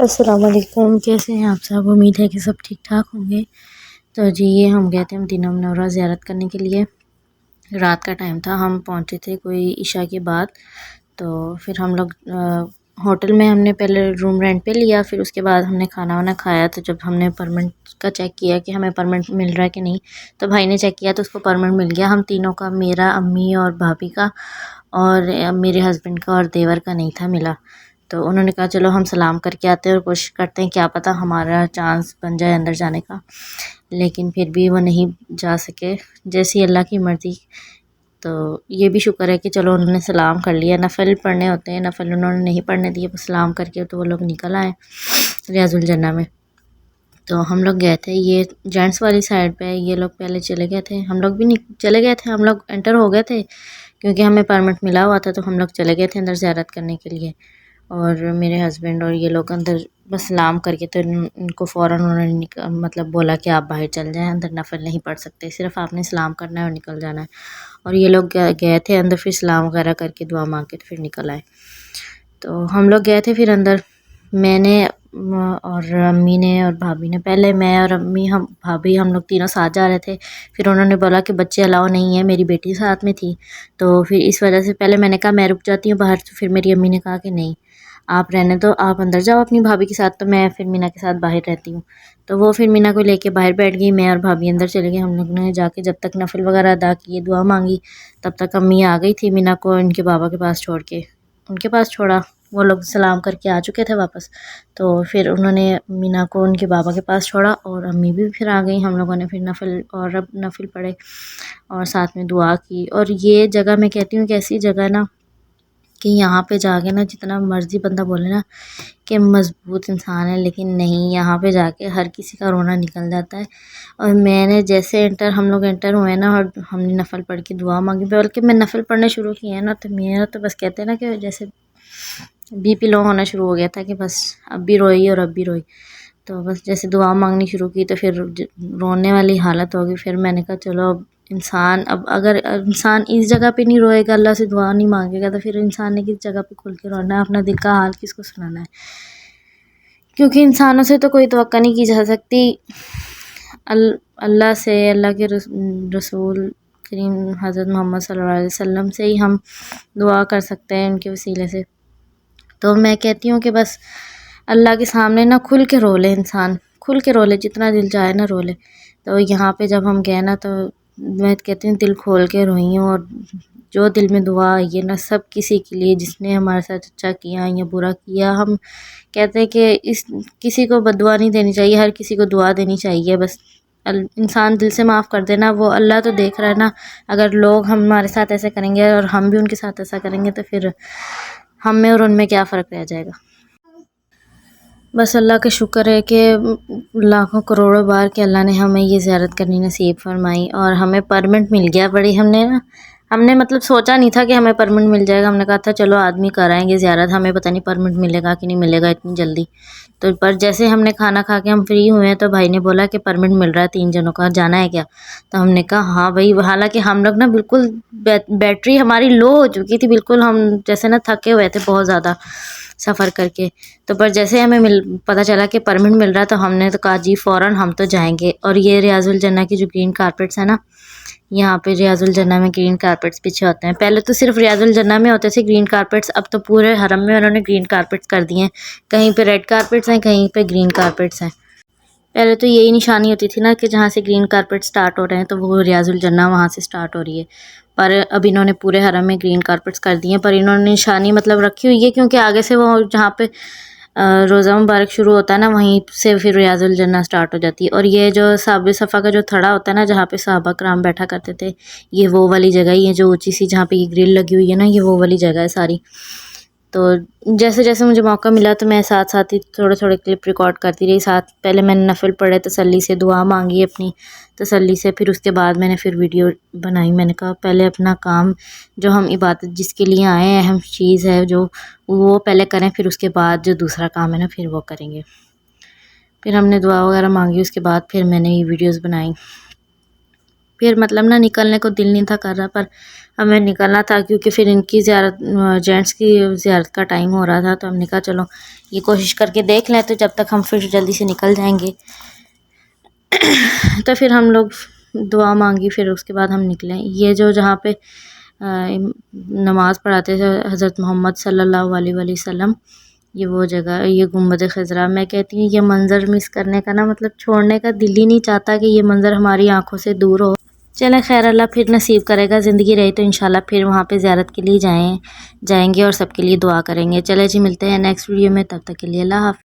السلام علیکم، کیسے ہیں آپ سب؟ امید ہے کہ سب ٹھیک ٹھاک ہوں گے۔ تو جی یہ ہم گئے تھے مدینہ منورہ زیارت کرنے کے لیے۔ رات کا ٹائم تھا، ہم پہنچے تھے کوئی عشاء کے بعد۔ تو پھر ہم لوگ ہوٹل میں ہم نے پہلے روم رینٹ پہ لیا، پھر اس کے بعد ہم نے کھانا وانا کھایا۔ تو جب ہم نے پرمنٹ کا چیک کیا کہ ہمیں پرمنٹ مل رہا ہے کہ نہیں، تو بھائی نے چیک کیا تو اس کو پرمنٹ مل گیا۔ ہم تینوں کا، میرا، امی اور بھابھی کا، اور میرے ہسبینڈ کا اور دیور کا نہیں تھا ملا۔ تو انہوں نے کہا چلو ہم سلام کر کے آتے ہیں اور کوشش کرتے ہیں کیا پتہ ہمارا چانس بن جائے اندر جانے کا، لیکن پھر بھی وہ نہیں جا سکے، جیسی اللہ کی مرضی۔ تو یہ بھی شکر ہے کہ چلو انہوں نے سلام کر لیا۔ نفل پڑھنے ہوتے ہیں، نفل انہوں نے نہیں پڑھنے دیے، بس سلام کر کے تو وہ لوگ نکل آئے ریاض الجنہ میں۔ تو ہم لوگ گئے تھے، یہ جینٹس والی سائڈ پہ، یہ لوگ پہلے چلے گئے تھے، ہم لوگ بھی چلے گئے تھے، ہم لوگ انٹر ہو گئے تھے کیونکہ ہمیں پرمٹ ملا ہوا تھا، تو ہم لوگ چلے گئے تھے اندر زیارت کرنے کے لیے۔ اور میرے ہسبینڈ اور یہ لوگ اندر بس سلام کر کے، تو ان کو فوراً انہوں نے مطلب بولا کہ آپ باہر چل جائیں، اندر نفل نہیں پڑھ سکتے، صرف آپ نے سلام کرنا ہے اور نکل جانا ہے۔ اور یہ لوگ گئے تھے اندر، پھر سلام وغیرہ کر کے دعا مانگ کے پھر نکل آئے۔ تو ہم لوگ گئے تھے، پھر اندر میں نے اور امی نے اور بھابھی نے، پہلے میں اور امی، بھابھی، ہم لوگ تینوں ساتھ جا رہے تھے۔ پھر انہوں نے بولا کہ بچے الاؤ نہیں ہے، میری بیٹی ساتھ میں تھی، تو پھر اس وجہ سے پہلے میں نے کہا میں رک جاتی ہوں باہر، تو پھر میری امی نے کہا کہ نہیں آپ رہنے دو، آپ اندر جاؤ اپنی بھابھی کے ساتھ، تو میں پھر مینا کے ساتھ باہر رہتی ہوں۔ تو وہ پھر مینا کو لے کے باہر بیٹھ گئی، میں اور بھابھی اندر چلے گئے۔ ہم لوگ نے جا کے جب تک نفل وغیرہ ادا کیے، دعا مانگی، تب تک امی آ گئی تھی مینا کو ان کے بابا کے پاس چھوڑ کے، ان کے پاس چھوڑا، وہ لوگ سلام کر کے آ چکے تھے واپس۔ تو پھر انہوں نے مینا کو ان کے بابا کے پاس چھوڑا اور امی بھی پھر آ گئی۔ ہم لوگوں نے پھر نفل اور نفل پڑھے اور ساتھ میں دعا کی۔ اور یہ جگہ میں کہتی ہوں کہ ایسی جگہ نا کہ یہاں پہ جا کے نا جتنا مرضی بندہ بولے نا کہ مضبوط انسان ہے، لیکن نہیں، یہاں پہ جا کے ہر کسی کا رونا نکل جاتا ہے۔ اور میں نے جیسے ہم لوگ انٹر ہوئے نا اور ہم نے نفل پڑھ کے دعا مانگی، بلکہ میں نفل پڑھنے شروع کیے نا تو میرا تو بس کہتے ہیں نا کہ جیسے بی پی لو ہونا شروع ہو گیا تھا کہ بس اب بھی روئی اور اب بھی روئی۔ تو بس جیسے دعا مانگنی شروع کی تو پھر رونے والی حالت ہوگی۔ پھر میں نے کہا چلو اب اگر انسان اس جگہ پہ نہیں روئے گا، اللہ سے دعا نہیں مانگے گا، تو پھر انسان نے کس جگہ پہ کھل کے رونا ہے، اپنا دل کا حال کس کو سنانا ہے؟ کیونکہ انسانوں سے تو کوئی توقع نہیں کی جا سکتی، اللہ سے، اللہ کے رسول کریم حضرت محمد صلی اللہ علیہ وسلم سے ہی ہم دعا کر سکتے ہیں، ان کے وسیلے سے۔ تو میں کہتی ہوں کہ بس اللہ کے سامنے نا کھل کے رو لے، انسان کھل کے رو لے، جتنا دل چاہے نا رو لے۔ تو یہاں پہ جب ہم گئے نا تو میں کہتی ہوں دل کھول کے روئی ہوں، اور جو دل میں دعا آئی ہے نا سب کسی کے لیے، جس نے ہمارے ساتھ اچھا کیا یا برا کیا، ہم کہتے ہیں کہ کسی کو بد دعا نہیں دینی چاہیے، ہر کسی کو دعا دینی چاہیے۔ بس انسان دل سے معاف کر دینا، وہ اللہ تو دیکھ رہا ہے نا، اگر لوگ ہمارے ساتھ ایسے کریں گے اور ہم بھی ان کے ساتھ ایسا کریں گے تو پھر ہم میں اور ان میں کیا فرق رہ جائے گا۔ بس اللہ کا شکر ہے کہ لاکھوں کروڑوں بار کہ اللہ نے ہمیں یہ زیارت کرنی نصیب فرمائی، اور ہمیں پرمنٹ مل گیا۔ ہم نے مطلب سوچا نہیں تھا کہ ہمیں پرمنٹ مل جائے گا، ہم نے کہا تھا چلو آدمی کر آئیں گے زیارت، ہمیں پتہ نہیں پرمنٹ ملے گا کہ نہیں ملے گا اتنی جلدی۔ تو پر جیسے ہم نے کھانا کھا کے ہم فری ہوئے ہیں تو بھائی نے بولا کہ پرمنٹ مل رہا ہے 3 جنوں کا، جانا ہے کیا؟ تو ہم نے کہا ہاں بھائی، حالانکہ ہم لوگ نا بالکل بیٹری ہماری لو ہو چکی تھی، بالکل ہم جیسے نا تھکے ہوئے تھے بہت زیادہ سفر کر کے۔ تو پر جیسے ہمیں پتہ چلا کہ پرمنٹ مل رہا ہے تو ہم نے تو کہا جی فوراً ہم تو جائیں گے۔ اور یہ ریاض الجنہ کی جو گرین کارپیٹس ہیں نا، یہاں پہ ریاض الجنہ میں گرین کارپیٹس بچھے ہوتے ہیں۔ پہلے تو صرف ریاض الجنہ میں ہوتے تھے گرین کارپیٹس، اب تو پورے حرم میں انہوں نے گرین کارپیٹس کر دیے ہیں، کہیں پہ ریڈ کارپیٹس ہیں، کہیں پہ گرین کارپیٹس ہیں۔ پہلے تو یہی نشانی ہوتی تھی نا کہ جہاں سے گرین کارپیٹ سٹارٹ ہو رہے ہیں تو وہ ریاض الجنہ وہاں سے سٹارٹ ہو رہی ہے، پر اب انہوں نے پورے حرم میں گرین کارپیٹس کر دیے ہیں، پر انہوں نے نشانی مطلب رکھی ہوئی ہے کیونکہ آگے سے وہ جہاں پہ روزہ مبارک شروع ہوتا ہے نا وہیں سے پھر ریاض الجنہ سٹارٹ ہو جاتی ہے۔ اور یہ جو صحابہ صفا کا جو تھڑا ہوتا ہے نا جہاں پہ صحابہ کرام بیٹھا کرتے تھے، یہ وہ والی جگہ ہی ہے جو اونچی سی جہاں پہ یہ گرل لگی ہوئی ہے نا، یہ وہ والی جگہ ہے ساری۔ تو جیسے جیسے مجھے موقع ملا تو میں ساتھ ساتھ ہی تھوڑے تھوڑے کلپ ریکارڈ کرتی رہی، ساتھ پہلے میں نے نفل پڑھے، تسلی سے دعا مانگی اپنی تسلی سے، پھر اس کے بعد میں نے پھر ویڈیو بنائی۔ میں نے کہا پہلے اپنا کام جو ہم عبادت جس کے لیے آئے ہیں، اہم چیز ہے جو وہ پہلے کریں، پھر اس کے بعد جو دوسرا کام ہے نا پھر وہ کریں گے۔ پھر ہم نے دعا وغیرہ مانگی، اس کے بعد پھر میں نے یہ ویڈیوز بنائی۔ پھر مطلب نا نکلنے کو دل نہیں تھا کر رہا، پر ہمیں نکلنا تھا کیونکہ پھر ان کی زیارت، جینٹس کی زیارت کا ٹائم ہو رہا تھا، تو ہم نے کہا چلو یہ کوشش کر کے دیکھ لیں، تو جب تک ہم پھر جلدی سے نکل جائیں گے۔ تو پھر ہم لوگ دعا مانگی، پھر اس کے بعد ہم نکلے۔ یہ جو جہاں پہ نماز پڑھاتے تھے حضرت محمد صلی اللہ علیہ وآلہ وسلم، یہ وہ جگہ، یہ گنبد خضرا۔ میں کہتی ہوں یہ منظر مس کرنے کا نا مطلب چھوڑنے کا دل ہی نہیں چاہتا کہ یہ منظر ہماری آنکھوں سے دور ہو۔ چلیں خیر، اللہ پھر نصیب کرے گا، زندگی رہی تو انشاءاللہ پھر وہاں پہ زیارت کے لیے جائیں گے اور سب کے لیے دعا کریں گے۔ چلے جی، ملتے ہیں نیکسٹ ویڈیو میں، تب تک کے لیے اللہ حافظ۔